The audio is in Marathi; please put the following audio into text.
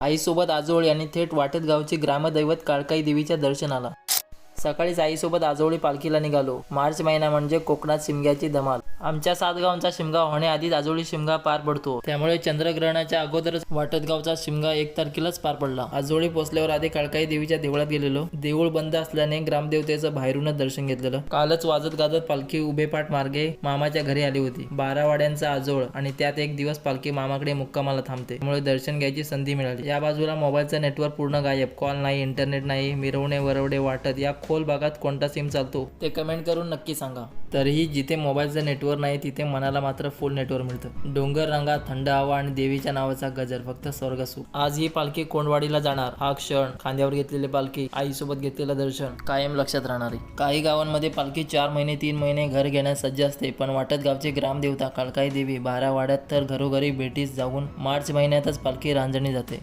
आईसोबत आजोळी आणि थेट वाटेत गावची ग्रामदैवत काळकाई देवीच्या दर्शनाला. सकाळीच आईसोबत आजोळी पालखीला निघालो. मार्च महिना म्हणजे कोकणात शिमग्याची धमाल. आमच्या 7 गावांचा शिमगा होण्याआधीच आजोळी शिमगा पार पडतो, त्यामुळे चंद्रग्रहणाच्या अगोदरच वाटतगावचा शिमगा 1 तारखेलाच पार पडला. आजोळी पोहोचल्यावर आधी काळकाई देवीच्या देवळात गेलेलो. देऊळ बंद असल्याने ग्रामदेवतेचं बाहेरूनच दर्शन घेतलेलं. कालच वाजत गाजत पालखी उभेपाठ मार्गे मामाच्या घरी आली होती. 12 वाड्यांचा आजोळ आणि त्यात एक दिवस पालखी मामाकडे मुक्कामाला थांबते, त्यामुळे दर्शन घ्यायची संधी मिळाली. या बाजूला मोबाईलचं नेटवर्क पूर्ण गायब. कॉल नाही, इंटरनेट नाही. मिरवणे वरवडे वाटत या खोल भागात कोणता सिम चालतो ते कमेंट करून नक्की सांगा. तरीही जिथे मोबाईलचं नेटवर्क नाही तिथे मनाला मात्र फुल नेटवर्क मिळतं. डोंगर रंगा, थंड हवा आणि देवीच्या नावाचा गजर, फक्त स्वर्गसुख. आज ही पालखी कोंडवाडीला जाणार. हा क्षण, खांद्यावर घेतलेली पालखी, आईसोबत घेतलेलं दर्शन, कायम लक्षात राहणार आहे. काही गावांमध्ये पालखी 4 महिने 3 महिने घर घेण्यास सज्ज असते, पण वाटत गावची ग्रामदेवता काळकाई देवी 12 वाड्यात तर घरोघरी भेटीस जाऊन मार्च महिन्यातच पालखी रांजणी जाते.